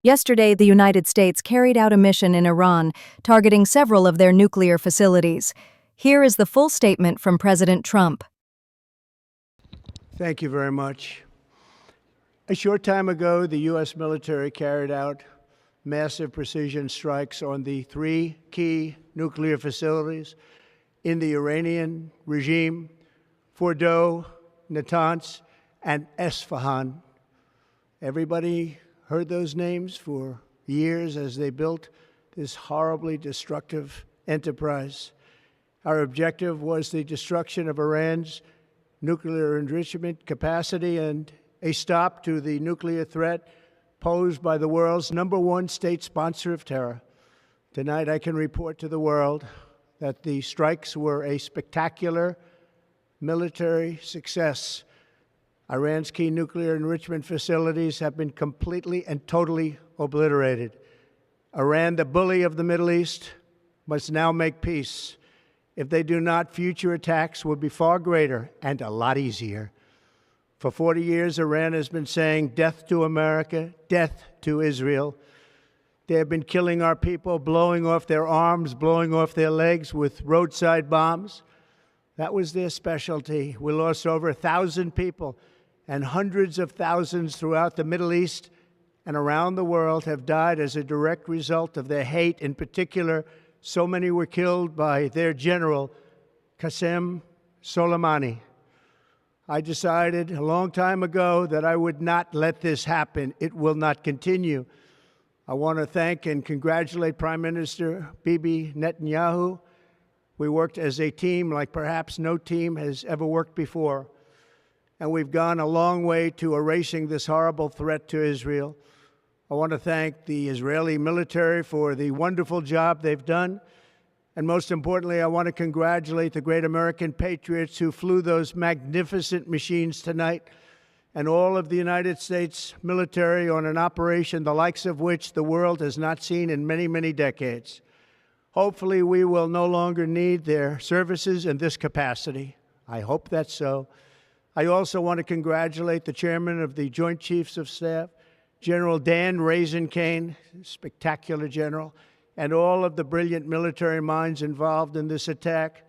Yesterday, the United States carried out a mission in Iran, targeting several of their nuclear facilities. Here is the full statement from President Trump. Thank you very much. A short time ago, the U.S. military carried out massive precision strikes on the three key nuclear facilities in the Iranian regime: Fordow, Natanz, and Esfahan. Everybody heard those names for years as they built this horribly destructive enterprise. Our objective was the destruction of Iran's nuclear enrichment capacity and a stop to the nuclear threat posed by the world's #1 state sponsor of terror. Tonight, I can report to the world that the strikes were a spectacular military success. Iran's key nuclear enrichment facilities have been completely and totally obliterated. Iran, the bully of the Middle East, must now make peace. If they do not, future attacks will be far greater and a lot easier. For 40 years, Iran has been saying death to America, death to Israel. They have been killing our people, blowing off their arms, blowing off their legs with roadside bombs. That was their specialty. We lost over 1,000 people, and hundreds of thousands throughout the Middle East and around the world have died as a direct result of their hate. In particular, so many were killed by their general, Qasem Soleimani. I decided a long time ago that I would not let this happen. It will not continue. I want to thank and congratulate Prime Minister Bibi Netanyahu. We worked as a team like perhaps no team has ever worked before. And we've gone a long way to erasing this horrible threat to Israel. I want to thank the Israeli military for the wonderful job they've done. And most importantly, I want to congratulate the great American patriots who flew those magnificent machines tonight, and all of the United States military on an operation the likes of which the world has not seen in many, many decades. Hopefully, we will no longer need their services in this capacity. I hope that's so. I also want to congratulate the chairman of the Joint Chiefs of Staff, General Dan Raisin Kane, spectacular general, and all of the brilliant military minds involved in this attack.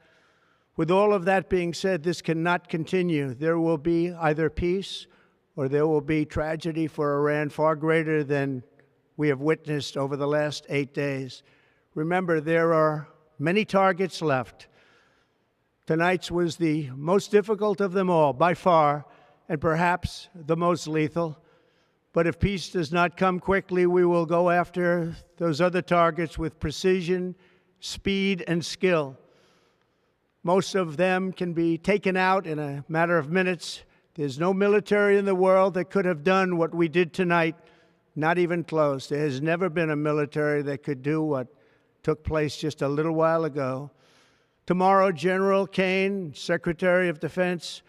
With all of that being said, this cannot continue. There will be either peace or there will be tragedy for Iran far greater than we have witnessed over the last 8 days. Remember, there are many targets left. Tonight's was the most difficult of them all, by far, and perhaps the most lethal. But if peace does not come quickly, we will go after those other targets with precision, speed, and skill. Most of them can be taken out in a matter of minutes. There's no military in the world that could have done what we did tonight, not even close. There has never been a military that could do what took place just a little while ago. Tomorrow, General Kane, Secretary of Defense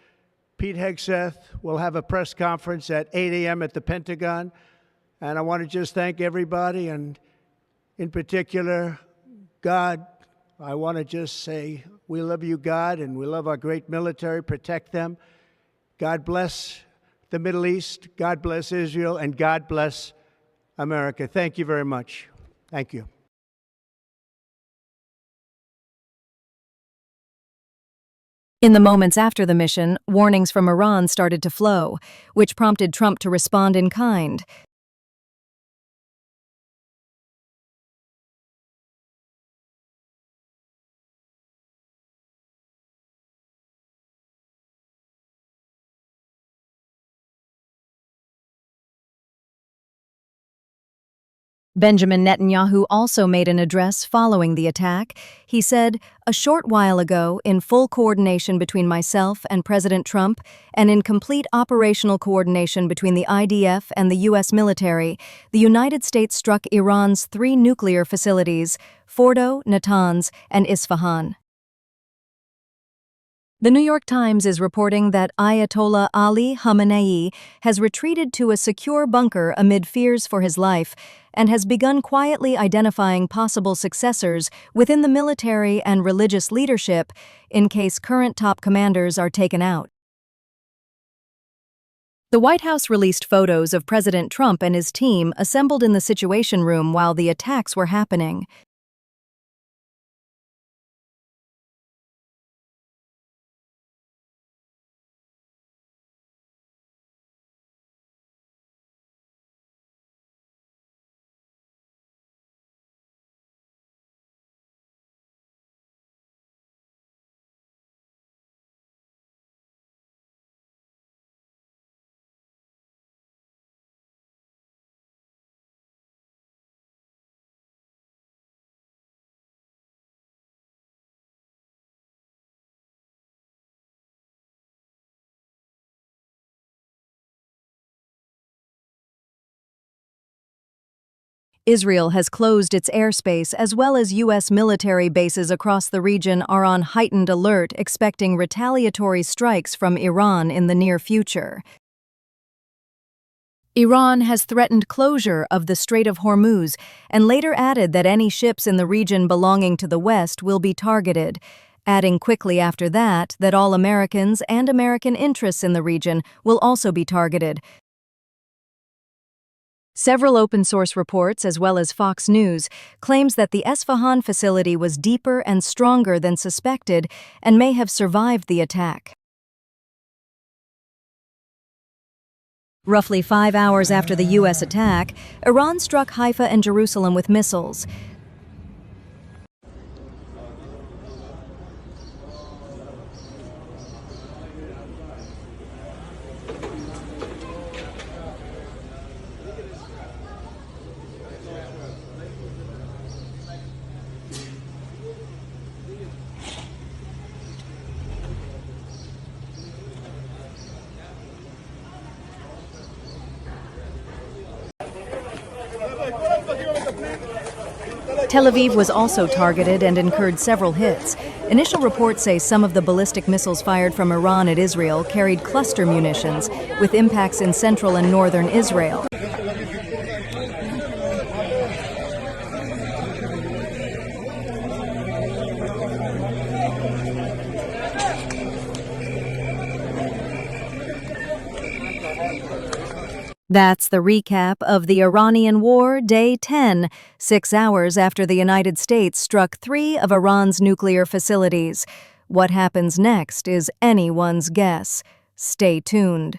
Pete Hegseth, will have a press conference at 8 a.m. at the Pentagon. And I want to just thank everybody, and in particular, God. I want to just say, we love you, God, and we love our great military. Protect them. God bless the Middle East. God bless Israel, and God bless America. Thank you very much. Thank you. In the moments after the mission, warnings from Iran started to flow, which prompted Trump to respond in kind. Benjamin Netanyahu also made an address following the attack. He said, "A short while ago, in full coordination between myself and President Trump, and in complete operational coordination between the IDF and the U.S. military, the United States struck Iran's 3 nuclear facilities, Fordow, Natanz, and Isfahan." The New York Times is reporting that Ayatollah Ali Khamenei has retreated to a secure bunker amid fears for his life and has begun quietly identifying possible successors within the military and religious leadership in case current top commanders are taken out. The White House released photos of President Trump and his team assembled in the Situation Room while the attacks were happening. Israel has closed its airspace as well as U.S. military bases across the region are on heightened alert, expecting retaliatory strikes from Iran in the near future. Iran has threatened closure of the Strait of Hormuz and later added that any ships in the region belonging to the West will be targeted, adding quickly after that all Americans and American interests in the region will also be targeted. Several open-source reports, as well as Fox News, claims that the Esfahan facility was deeper and stronger than suspected and may have survived the attack. Roughly 5 hours after the U.S. attack, Iran struck Haifa and Jerusalem with missiles. Tel Aviv was also targeted and incurred several hits. Initial reports say some of the ballistic missiles fired from Iran at Israel carried cluster munitions, with impacts in central and northern Israel. That's the recap of the Iranian War, Day 10, 6 hours after the United States struck 3 of Iran's nuclear facilities. What happens next is anyone's guess. Stay tuned.